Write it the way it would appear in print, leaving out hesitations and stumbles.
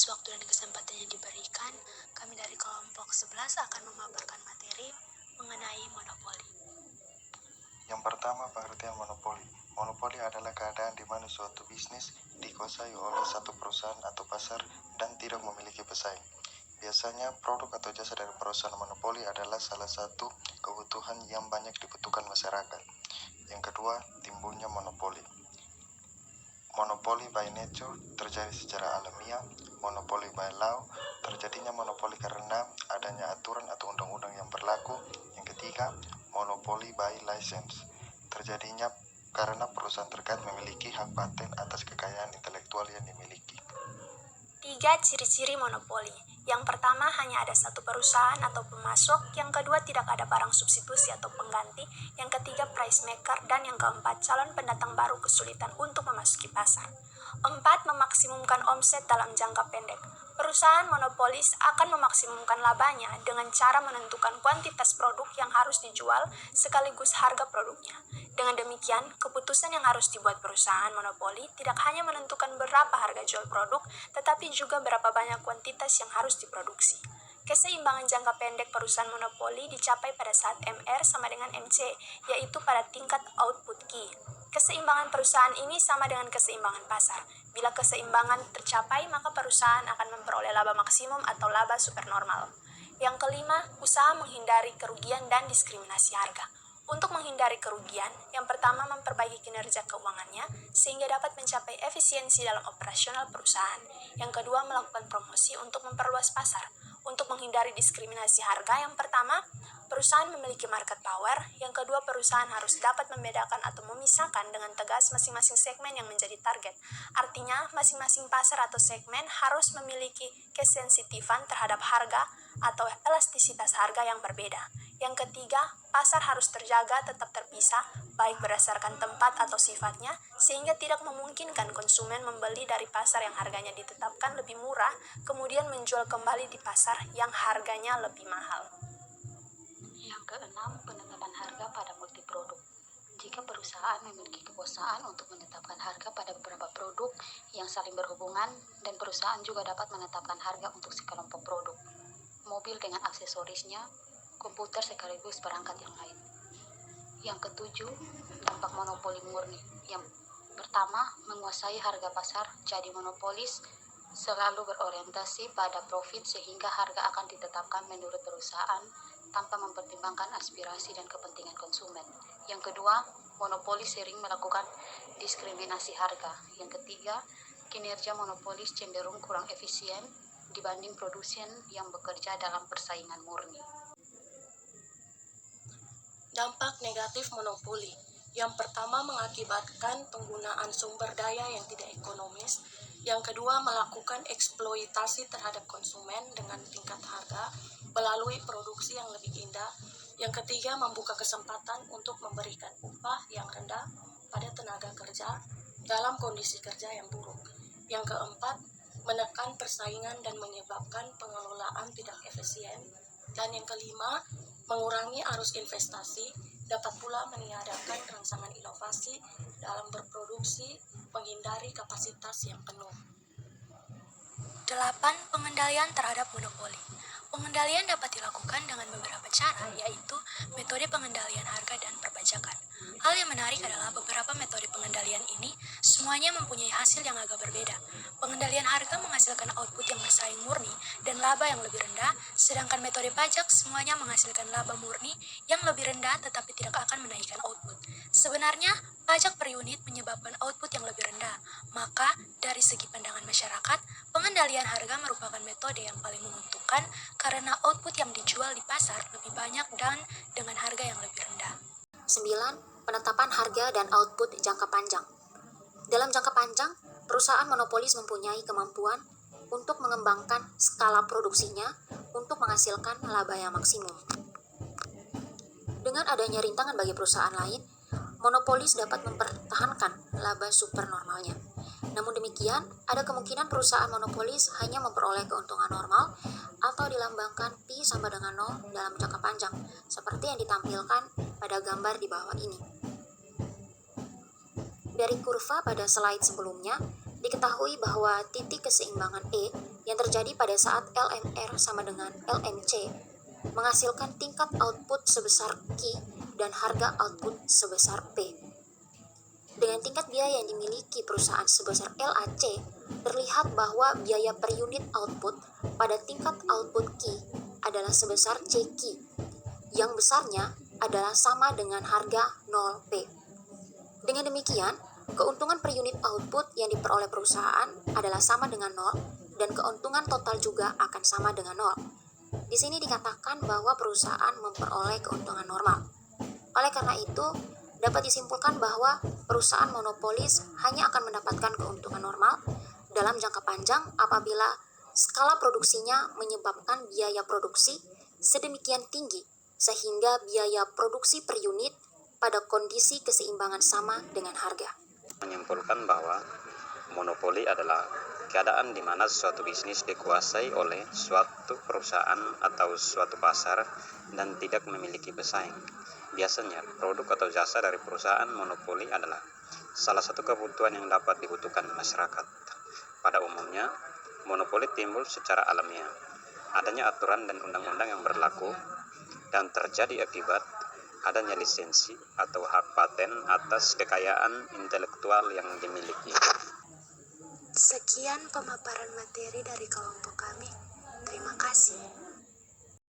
atas waktu dan kesempatan yang diberikan, kami dari kelompok 11 akan memaparkan materi mengenai monopoli. Yang pertama, pengertian monopoli. Monopoli adalah keadaan di mana suatu bisnis dikuasai oleh satu perusahaan atau pasar dan tidak memiliki pesaing. Biasanya, produk atau jasa dari perusahaan monopoli adalah salah satu kebutuhan yang banyak dibutuhkan masyarakat. Yang kedua, timbulnya monopoli. Monopoli by nature terjadi secara alamiah. Monopoli by law, terjadinya monopoli karena adanya aturan atau undang-undang yang berlaku. Yang ketiga, monopoli by license, terjadinya karena perusahaan terkait memiliki hak paten atas kekayaan intelektual yang dimiliki. 3 ciri-ciri monopoli. Yang pertama, hanya ada satu perusahaan atau pemasok. Yang kedua, tidak ada barang substitusi atau pengganti. Yang ketiga, price maker. Dan yang keempat, calon pendatang baru kesulitan untuk memasuki pasar. 4. Memaksimumkan omset dalam jangka pendek. Perusahaan monopolis akan memaksimumkan labanya dengan cara menentukan kuantitas produk yang harus dijual sekaligus harga produknya. Dengan demikian, keputusan yang harus dibuat perusahaan monopoli tidak hanya menentukan berapa harga jual produk, tetapi juga berapa banyak kuantitas yang harus diproduksi. Keseimbangan jangka pendek perusahaan monopoli dicapai pada saat MR sama dengan MC, yaitu pada tingkat output key. Keseimbangan perusahaan ini sama dengan keseimbangan pasar. Bila keseimbangan tercapai, maka perusahaan akan memperoleh laba maksimum atau laba supernormal. Yang kelima, usaha menghindari kerugian dan diskriminasi harga. Untuk menghindari kerugian, yang pertama memperbaiki kinerja keuangannya sehingga dapat mencapai efisiensi dalam operasional perusahaan. Yang kedua, melakukan promosi untuk memperluas pasar. Untuk menghindari diskriminasi harga, yang pertama, perusahaan memiliki market power. Yang kedua, perusahaan harus dapat membedakan atau memisahkan dengan tegas masing-masing segmen yang menjadi target. Artinya, masing-masing pasar atau segmen harus memiliki kesensitifan terhadap harga atau elastisitas harga yang berbeda. Yang ketiga, pasar harus terjaga tetap terpisah, baik berdasarkan tempat atau sifatnya, sehingga tidak memungkinkan konsumen membeli dari pasar yang harganya ditetapkan lebih murah, kemudian menjual kembali di pasar yang harganya lebih mahal. Yang keenam, penetapan harga pada multiproduk. Jika perusahaan memiliki kekuasaan untuk menetapkan harga pada beberapa produk yang saling berhubungan, dan perusahaan juga dapat menetapkan harga untuk sekelompok produk, mobil dengan aksesorisnya, komputer sekaligus perangkat yang lain. Yang ketujuh, dampak monopoli murni. Yang pertama, menguasai harga pasar. Jadi monopolis selalu berorientasi pada profit sehingga harga akan ditetapkan menurut perusahaan tanpa mempertimbangkan aspirasi dan kepentingan konsumen. Yang kedua, monopolis sering melakukan diskriminasi harga. Yang ketiga, kinerja monopolis cenderung kurang efisien dibanding produsen yang bekerja dalam persaingan murni. Dampak negatif monopoli. Yang pertama, mengakibatkan penggunaan sumber daya yang tidak ekonomis. Yang kedua, melakukan eksploitasi terhadap konsumen dengan tingkat harga melalui produksi yang lebih indah. Yang ketiga, membuka kesempatan untuk memberikan upah yang rendah pada tenaga kerja dalam kondisi kerja yang buruk. Yang keempat, menekan persaingan dan menyebabkan pengelolaan tidak efisien. Dan yang kelima, mengurangi arus investasi, dapat pula meniadakan rangsangan inovasi dalam berproduksi, menghindari kapasitas yang penuh. 8. Pengendalian terhadap monopoli. Pengendalian dapat dilakukan dengan beberapa cara, yaitu metode pengendalian harga dan perpajakan. Hal yang menarik adalah beberapa metode pengendalian ini semuanya mempunyai hasil yang agak berbeda. Pengendalian harga menghasilkan output yang bersaing murni dan laba yang lebih rendah, sedangkan metode pajak semuanya menghasilkan laba murni yang lebih rendah tetapi tidak akan menaikkan output. Sebenarnya, pajak per unit menyebabkan output yang lebih rendah, maka dari segi pandangan masyarakat, pengendalian harga merupakan metode yang paling menguntungkan karena output yang dijual di pasar lebih banyak dan dengan harga yang lebih rendah. 9. Penetapan harga dan output jangka panjang. Dalam jangka panjang, perusahaan monopolis mempunyai kemampuan untuk mengembangkan skala produksinya untuk menghasilkan laba yang maksimum. Dengan adanya rintangan bagi perusahaan lain, monopolis dapat mempertahankan laba supernormalnya. Namun demikian, ada kemungkinan perusahaan monopolis hanya memperoleh keuntungan normal atau dilambangkan P sama dengan 0 dalam jangka panjang, seperti yang ditampilkan pada gambar di bawah ini. Dari kurva pada slide sebelumnya, Diketahui bahwa titik keseimbangan E yang terjadi pada saat LMR sama dengan LMC menghasilkan tingkat output sebesar Q dan harga output sebesar P. Dengan tingkat biaya yang dimiliki perusahaan sebesar LAC, terlihat bahwa biaya per unit output pada tingkat output Q adalah sebesar CQ, yang besarnya adalah sama dengan harga 0P. Dengan demikian, keuntungan per unit output yang diperoleh perusahaan adalah sama dengan 0 dan keuntungan total juga akan sama dengan 0. Di sini dikatakan bahwa perusahaan memperoleh keuntungan normal. Oleh karena itu, dapat disimpulkan bahwa perusahaan monopolis hanya akan mendapatkan keuntungan normal dalam jangka panjang apabila skala produksinya menyebabkan biaya produksi sedemikian tinggi sehingga biaya produksi per unit pada kondisi keseimbangan sama dengan harga. Menyimpulkan bahwa monopoli adalah keadaan di mana suatu bisnis dikuasai oleh suatu perusahaan atau suatu pasar dan tidak memiliki pesaing. Biasanya, produk atau jasa dari perusahaan monopoli adalah salah satu kebutuhan yang dapat dibutuhkan masyarakat. Pada umumnya, monopoli timbul secara alamiah. Adanya aturan dan undang-undang yang berlaku dan terjadi akibat adanya lisensi atau hak paten atas kekayaan intelektual yang dimiliki. Sekian pemaparan materi dari kelompok kami. Terima kasih.